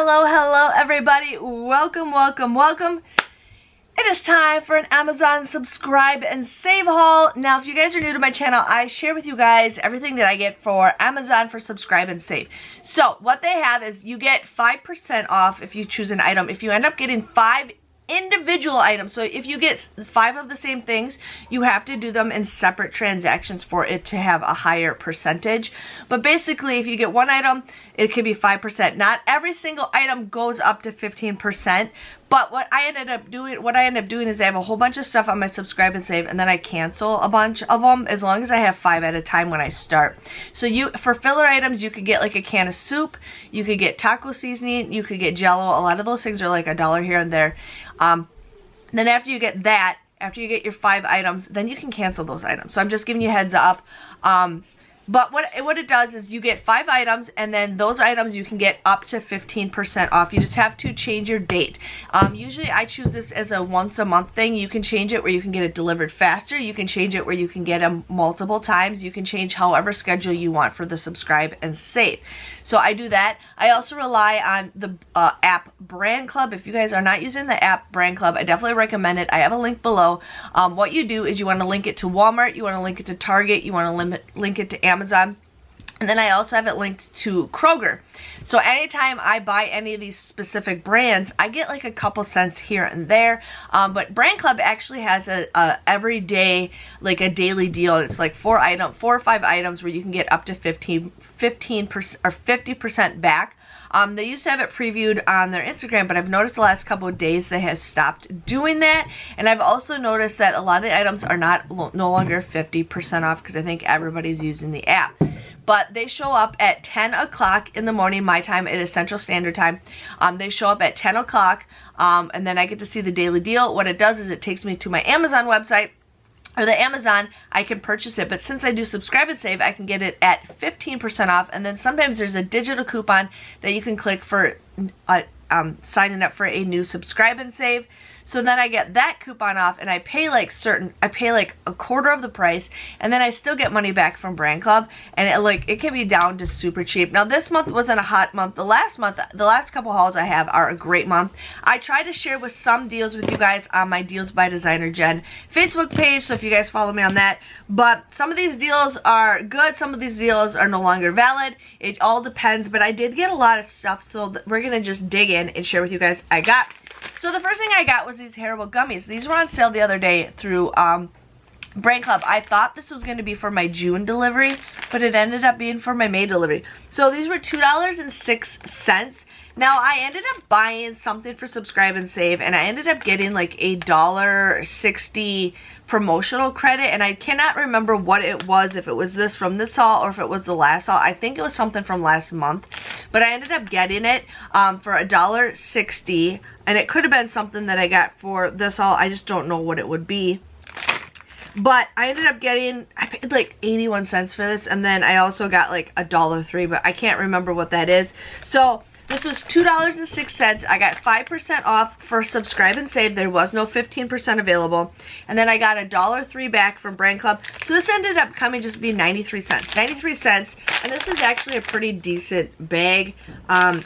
Hello everybody. Welcome. It is time for an Amazon subscribe and save haul. Now, if you guys are new to my channel, I share with you guys everything that I get for Amazon for subscribe and save. So, what they have is you get 5% off if you choose an item. If you end up getting 5 individual items, so if you get 5 of the same things, you have to do them in separate transactions for it to have a higher percentage. But basically, if you get one item, it could be 5%. Not every single item goes up to 15%. But what I end up doing is I have a whole bunch of stuff on my subscribe and save, and then I cancel a bunch of them as long as I have 5 at a time when I start. So for filler items, you could get like a can of soup, you could get taco seasoning, you could get Jello. A lot of those things are like $1 here and there. Then after you get that, after you get your 5 items, then you can cancel those items. So I'm just giving you a heads up. But what it does is you get 5 items, and then those items you can get up to 15% off. You just have to change your date. Usually I choose this as a once a month thing. You can change it where you can get it delivered faster. You can change it where you can get them multiple times. You can change however schedule you want for the subscribe and save. So I do that. I also rely on the app Brandclub. If you guys are not using the app Brandclub, I definitely recommend it. I have a link below. What you do is you want to link it to Walmart, you want to link it to Target, you want to link it to Amazon. And then I also have it linked to Kroger. So anytime I buy any of these specific brands, I get like a couple cents here and there. But Brandclub actually has a everyday, like a daily deal. It's like 4 or 5 items where you can get up to 15% or 50% back. They used to have it previewed on their Instagram, but I've noticed the last couple of days they have stopped doing that. And I've also noticed that a lot of the items are no longer 50% off because I think everybody's using the app. But they show up at 10 o'clock in the morning, my time. It is Central Standard Time. They show up at 10 o'clock, and then I get to see the daily deal. What it does is it takes me to my Amazon website, or the Amazon, I can purchase it. But since I do subscribe and save, I can get it at 15% off. And then sometimes there's a digital coupon that you can click for signing up for a new subscribe and save. So then I get that coupon off, and I pay like a quarter of the price, and then I still get money back from Brandclub, and it can be down to super cheap. Now this month wasn't a hot month. The last couple hauls I have are a great month. I try to share with some deals with you guys on my Deals by DesignerJen Facebook page, so if you guys follow me on that. But some of these deals are good, some of these deals are no longer valid. It all depends, but I did get a lot of stuff, so we're gonna just dig in and share with you guys. So the first thing I got was these Haribo gummies. These were on sale the other day through Brandclub. I thought this was going to be for my June delivery, but it ended up being for my May delivery. So these were $2.06. Now I ended up buying something for subscribe and save, and I ended up getting like a $1.60 promotional credit, and I cannot remember what it was, if it was this from this haul or if it was the last haul. I think it was something from last month, but I ended up getting it for $1.60, and it could have been something that I got for this haul. I just don't know what it would be. But I ended up I paid like 81 cents for this, and then I also got like $1.03, but I can't remember what that is. So this was $2.06. I got 5% off for subscribe and save. There was no 15% available. And then I got $1.03 back from Brandclub. So this ended up just being 93 cents. 93 cents. And this is actually a pretty decent bag.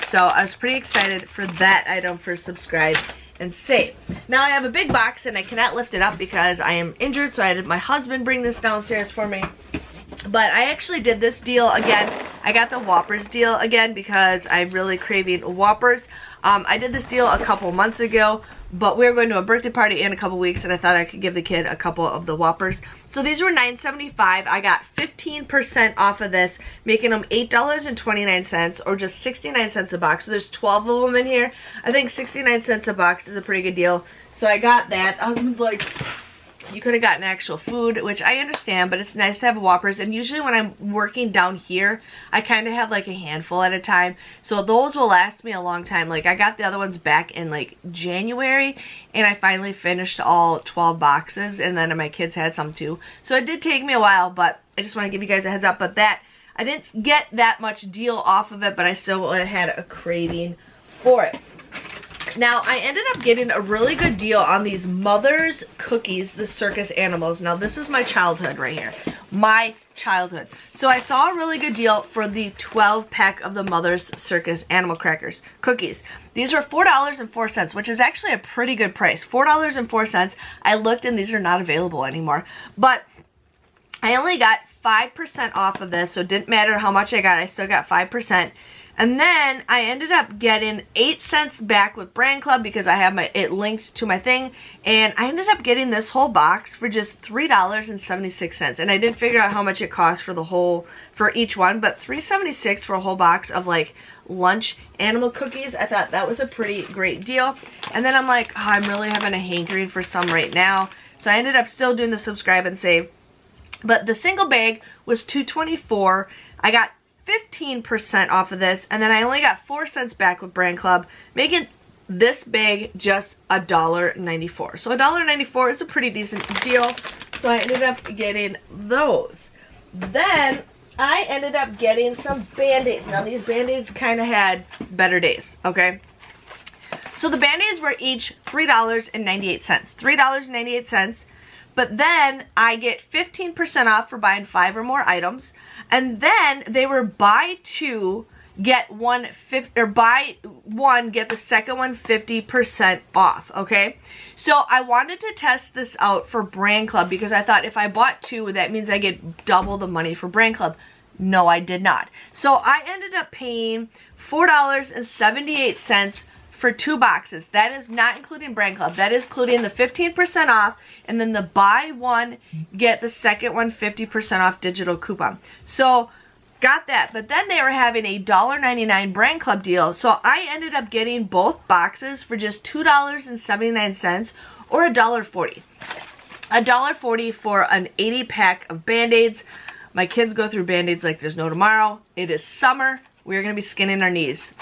So I was pretty excited for that item for subscribe and save. Now I have a big box and I cannot lift it up because I am injured. So I had my husband bring this downstairs for me. But I actually did this deal again. I got the Whoppers deal again because I'm really craving Whoppers. I did this deal a couple months ago, but we were going to a birthday party in a couple weeks, and I thought I could give the kid a couple of the Whoppers. So these were $9.75. I got 15% off of this, making them $8.29, or just 69 cents a box. So there's 12 of them in here. I think 69 cents a box is a pretty good deal. So I got that. I was like, you could have gotten actual food, which I understand, but it's nice to have Whoppers. And usually when I'm working down here, I kind of have like a handful at a time. So those will last me a long time. Like I got the other ones back in like January, and I finally finished all 12 boxes, and then my kids had some too. So it did take me a while, but I just want to give you guys a heads up. But I didn't get that much deal off of it, but I still had a craving for it. Now, I ended up getting a really good deal on these Mother's cookies, the Circus Animals. Now, this is my childhood right here. My childhood. So I saw a really good deal for the 12 pack of the Mother's Circus Animal Crackers cookies. These were $4.04, which is actually a pretty good price. $4.04. I looked and these are not available anymore. But I only got 5% off of this, so it didn't matter how much I got, I still got 5%. And then I ended up getting 8 cents back with Brandclub because I have it linked to my thing. And I ended up getting this whole box for just $3.76. And I didn't figure out how much it cost for each one, but $3.76 for a whole box of like lunch animal cookies. I thought that was a pretty great deal. And then I'm like, oh, I'm really having a hankering for some right now. So I ended up still doing the subscribe and save. But the single bag was $2.24. I got 15% off of this, and then I only got 4 cents back with Brandclub, making this bag just $1.94. So $1.94 is a pretty decent deal, so I ended up getting those. Then I ended up getting some Band-Aids. Now these Band-Aids kind of had better days, okay? So the Band-Aids were each $3.98. $3.98. But then I get 15% off for buying 5 or more items. And then they were buy 2, get one, or buy 1, get the second one 50% off, okay? So I wanted to test this out for Brandclub because I thought if I bought 2, that means I get double the money for Brandclub. No, I did not. So I ended up paying $4.78 for 2 boxes. That is not including Brandclub. That is including the 15% off and then the buy 1, get the second one 50% off digital coupon. So got that. But then they were having a $1.99 Brandclub deal. So I ended up getting both boxes for just $2.79 or $1.40. $1.40 for an 80 pack of Band-Aids. My kids go through Band-Aids like there's no tomorrow. It is summer. We're going to be skinning our knees.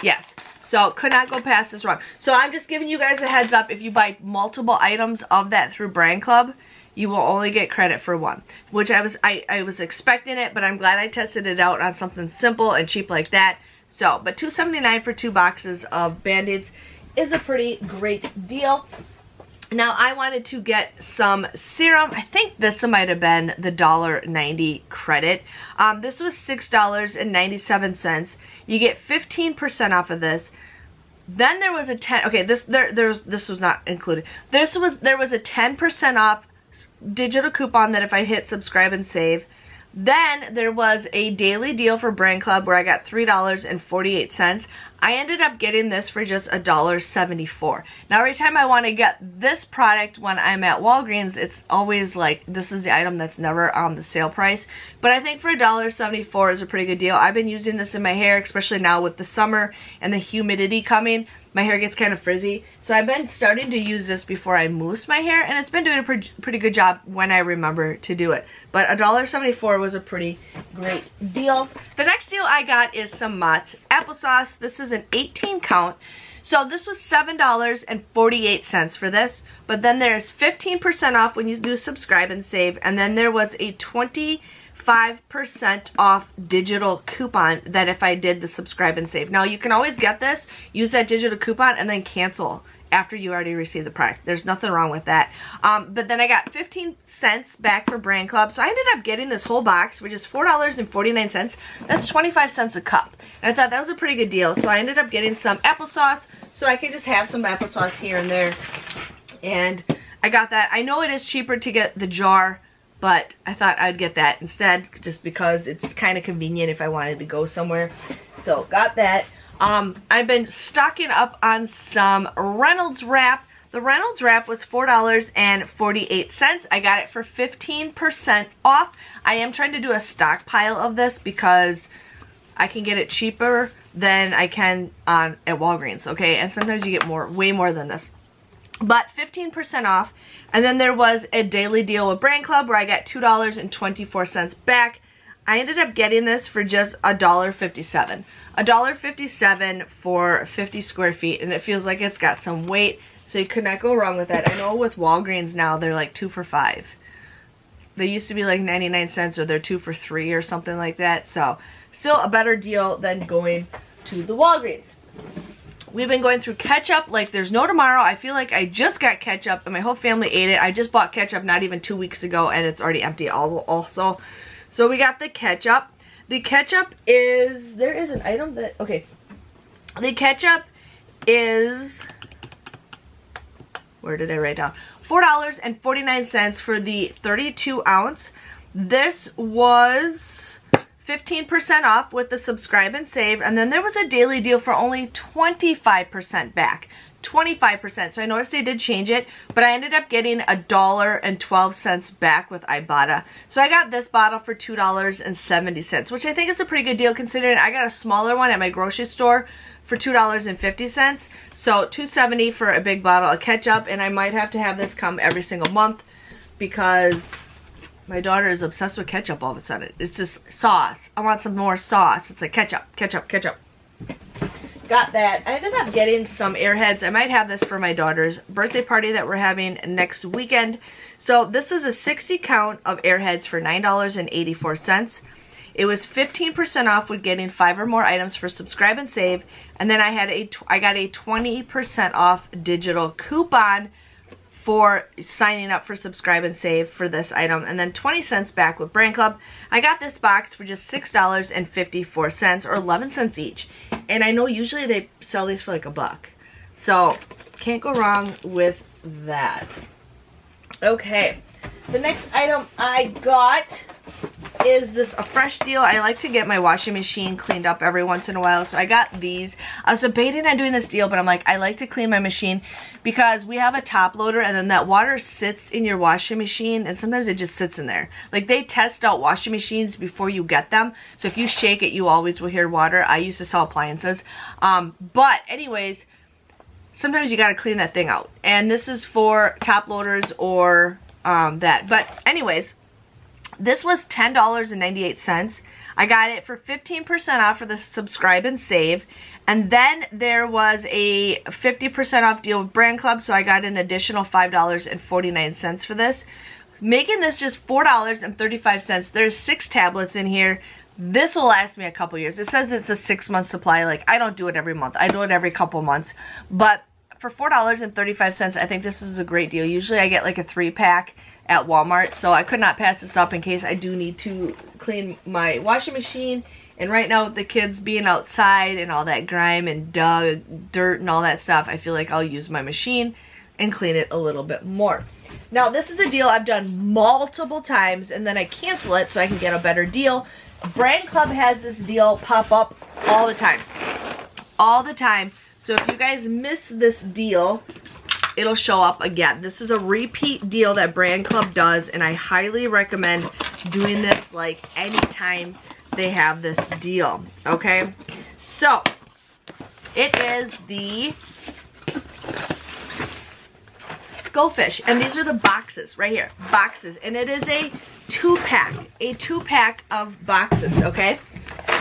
Yes. So could not go past this wrong. So I'm just giving you guys a heads up. If you buy multiple items of that through Brandclub, you will only get credit for 1. Which I was expecting it, but I'm glad I tested it out on something simple and cheap like that. So, but $2.79 for 2 boxes of Band-Aids is a pretty great deal. Now I wanted to get some serum. I think this might have been the $1.90 credit. This was $6.97. You get 15% off of this. Then there was a 10. Okay, this was not included. There was a 10% off digital coupon that if I hit subscribe and save. Then there was a daily deal for Brandclub where I got $3.48. I ended up getting this for just $1.74. Now every time I want to get this product when I'm at Walgreens, it's always like this is the item that's never on the sale price. But I think for $1.74 is a pretty good deal. I've been using this in my hair, especially now with the summer and the humidity coming. My hair gets kind of frizzy. So I've been starting to use this before I mousse my hair, and it's been doing a pretty good job when I remember to do it. But $1.74 was a pretty great deal. The next deal I got is some Mott's applesauce. This is an 18 count. So this was $7.48 for this, but then there's 15% off when you do subscribe and save, and then there was a 25% off digital coupon that if I did the subscribe and save. Now you can always get this, use that digital coupon, and then cancel after you already received the product. There's nothing wrong with that. But then I got 15 cents back for Brandclub, so I ended up getting this whole box for just $4.49. That's 25 cents a cup. And I thought that was a pretty good deal, so I ended up getting some applesauce, so I could just have some applesauce here and there. And I got that. I know it is cheaper to get the jar, but I thought I'd get that instead just because it's kind of convenient if I wanted to go somewhere. So got that. I've been stocking up on some Reynolds Wrap. The Reynolds Wrap was $4.48. I got it for 15% off. I am trying to do a stockpile of this because I can get it cheaper than I can at Walgreens, okay? And sometimes you get way more than this. But 15% off. And then there was a daily deal with Brandclub where I got $2.24 back. I ended up getting this for just $1.57. $1.57 for 50 square feet, and it feels like it's got some weight, so you could not go wrong with that. I know with Walgreens now they're like 2 for $5. They used to be like 99 cents, or they're 2 for $3 or something like that. So still a better deal than going to the Walgreens. We've been going through ketchup like there's no tomorrow. I feel like I just got ketchup and my whole family ate it. I just bought ketchup not even 2 weeks ago and it's already empty also. So we got the ketchup. The ketchup is, there is an item that, okay. The ketchup is, where did I write down? $4.49 for the 32 ounce. This was 15% off with the subscribe and save, and then there was a daily deal for only 25% back. 25%. So I noticed they did change it, but I ended up getting $1.12 back with Ibotta. So I got this bottle for $2.70, which I think is a pretty good deal considering I got a smaller one at my grocery store for $2.50. So $2.70 for a big bottle of ketchup, and I might have to have this come every single month because my daughter is obsessed with ketchup all of a sudden. It's just sauce. I want some more sauce. It's like ketchup, ketchup, ketchup. Got that. I ended up getting some Airheads. I might have this for my daughter's birthday party that we're having next weekend. So this is a 60 count of Airheads for $9.84. It was 15% off with getting 5 or more items for subscribe and save. And then I got a 20% off digital coupon for signing up for subscribe and save for this item, and then 20 cents back with Brandclub. I got this box for just $6.54 or 11 cents each, and I know usually they sell these for like $1, so can't go wrong with that. Okay, the next item I got is a fresh deal. I like to get my washing machine cleaned up every once in a while, so I got these. I was debating on doing this deal, but I'm like, I like to clean my machine because we have a top loader, and then that water sits in your washing machine, and sometimes it just sits in there. Like, they test out washing machines before you get them, so if you shake it, you always will hear water. I used to sell appliances, but anyways, sometimes you got to clean that thing out, and this is for top loaders or that. But anyways, this was $10.98. I got it for 15% off for the subscribe and save. And then there was a 50% off deal with Brandclub, so I got an additional $5.49 for this, making this just $4.35. There's 6 tablets in here. This will last me a couple years. It says it's a 6-month supply. Like, I don't do it every month. I do it every couple months. But for $4.35, I think this is a great deal. Usually I get like a 3-pack at Walmart, so I could not pass this up in case I do need to clean my washing machine. And right now with the kids being outside and all that grime and dirt and all that stuff, I feel like I'll use my machine and clean it a little bit more. Now this is a deal I've done multiple times and then I cancel it so I can get a better deal. Brandclub has this deal pop up all the time. All the time. So if you guys miss this deal, it'll show up again. This is a repeat deal that Brandclub does, and I highly recommend doing this like anytime they have this deal. Okay, so it is the Goldfish, and these are the boxes right here, boxes, and it is a 2-pack of boxes. Okay,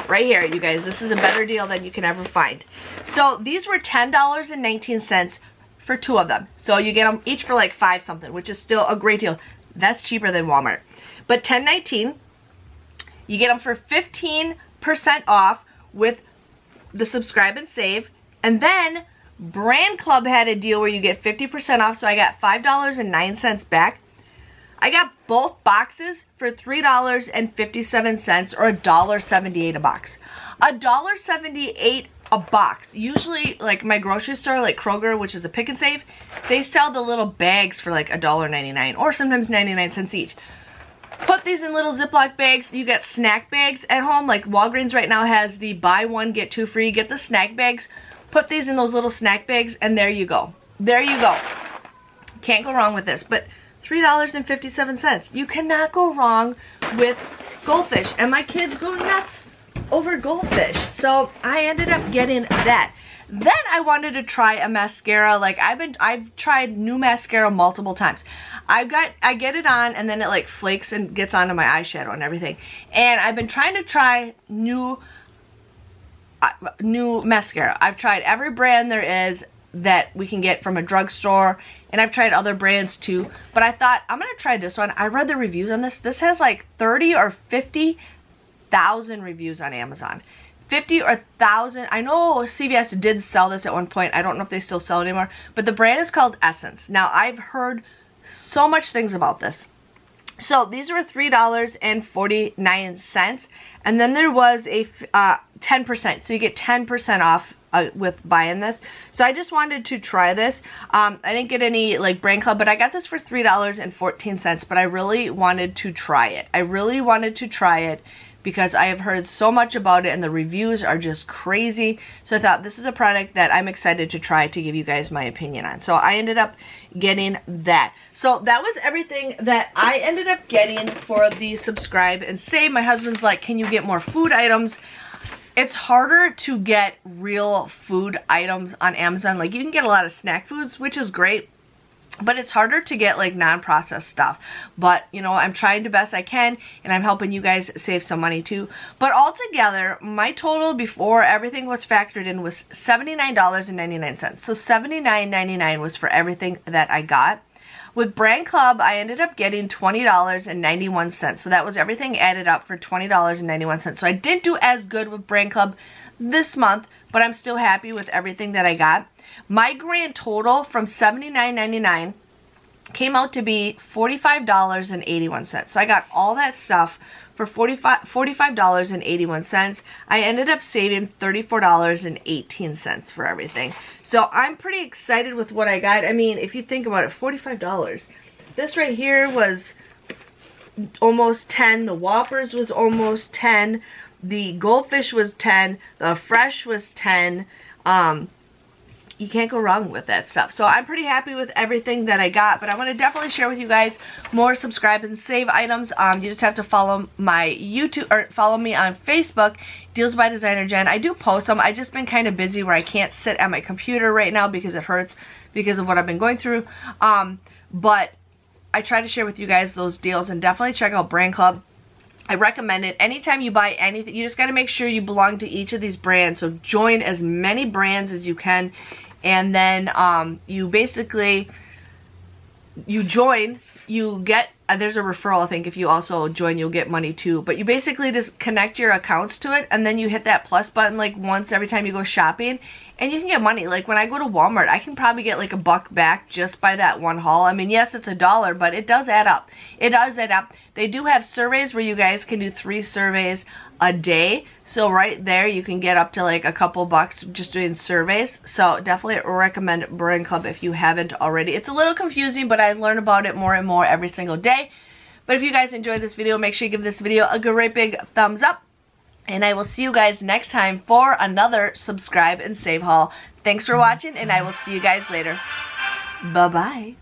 right here, you guys, this is a better deal than you can ever find. So these were $10.19 for 2 of them. So you get them each for like 5 something, which is still a great deal. That's cheaper than Walmart. But $10.19, you get them for 15% off with the subscribe and save. And then Brandclub had a deal where you get 50% off, so I got $5.09 back. I got both boxes for $3.57 or $1.78 a box. $1.78 a box. Usually, like my grocery store, like Kroger, which is a pick and save, they sell the little bags for like $1.99 or sometimes 99 cents each. Put these in little Ziploc bags. You get snack bags at home. Like Walgreens right now has the buy one, get 2 free. Get the snack bags. Put these in those little snack bags, and there you go. There you go. Can't go wrong with this. But $3.57. You cannot go wrong with Goldfish. And my kids go nuts over Goldfish. So I ended up getting that. Then I wanted to try a mascara. Like I've tried new mascara multiple times. I get it on and then it like flakes and gets onto my eyeshadow and everything. And I've been trying to try new mascara. I've tried every brand there is that we can get from a drugstore, and I've tried other brands too, but I thought I'm gonna try this one. I read the reviews on this. This has like 30 or 50,000 reviews on Amazon. 50 or 1,000. I know CVS did sell this at one point. I don't know if they still sell it anymore, but the brand is called Essence. Now I've heard so much things about this. So these were $3.49, and then there was a 10%, so you get 10% off with buying this. So I just wanted to try this. I didn't get any like Brandclub, but I got this for $3.14, but I really wanted to try it. I really wanted to try it because I have heard so much about it and the reviews are just crazy. So I thought this is a product that I'm excited to try to give you guys my opinion on. So I ended up getting that. So that was everything that I ended up getting for the subscribe and save. My husband's like, can you get more food items? It's harder to get real food items on Amazon. Like, you can get a lot of snack foods, which is great, but it's harder to get like non-processed stuff. But you know, I'm trying the best I can, and I'm helping you guys save some money too. But altogether, my total before everything was factored in was $79.99. So $79.99 was for everything that I got. With Brandclub, I ended up getting $20.91. So that was everything added up for $20.91. So I didn't do as good with Brandclub this month, but I'm still happy with everything that I got. My grand total from $79.99 came out to be $45.81. So I got all that stuff for $45.81. I ended up saving $34.18 for everything. So I'm pretty excited with what I got. I mean, if you think about it, $45. This right here was almost 10. The Whoppers was almost 10. The Goldfish was 10. The Fresh was 10. You can't go wrong with that stuff. So I'm pretty happy with everything that I got, but I want to definitely share with you guys more subscribe and save items. You just have to follow my YouTube, or follow me on Facebook, Deals by DesignerJen. I do post them. I've just been kind of busy where I can't sit at my computer right now because it hurts because of what I've been going through. But I try to share with you guys those deals, and definitely check out Brandclub. I recommend it. Anytime you buy anything, you just got to make sure you belong to each of these brands. So join as many brands as you can. And then you basically, you join, you get, there's a referral, I think. If you also join, you'll get money too. But you basically just connect your accounts to it, and then you hit that plus button like once every time you go shopping, and you can get money. Like when I go to Walmart, I can probably get like $1 back just by that one haul. I mean, yes, it's $1, but it does add up. It does add up. They do have surveys where you guys can do 3 surveys a day. So right there, you can get up to like a couple bucks just doing surveys. So definitely recommend Brandclub if you haven't already. It's a little confusing, but I learn about it more and more every single day. But if you guys enjoyed this video, make sure you give this video a great big thumbs up. And I will see you guys next time for another subscribe and save haul. Thanks for watching, and I will see you guys later. Bye-bye.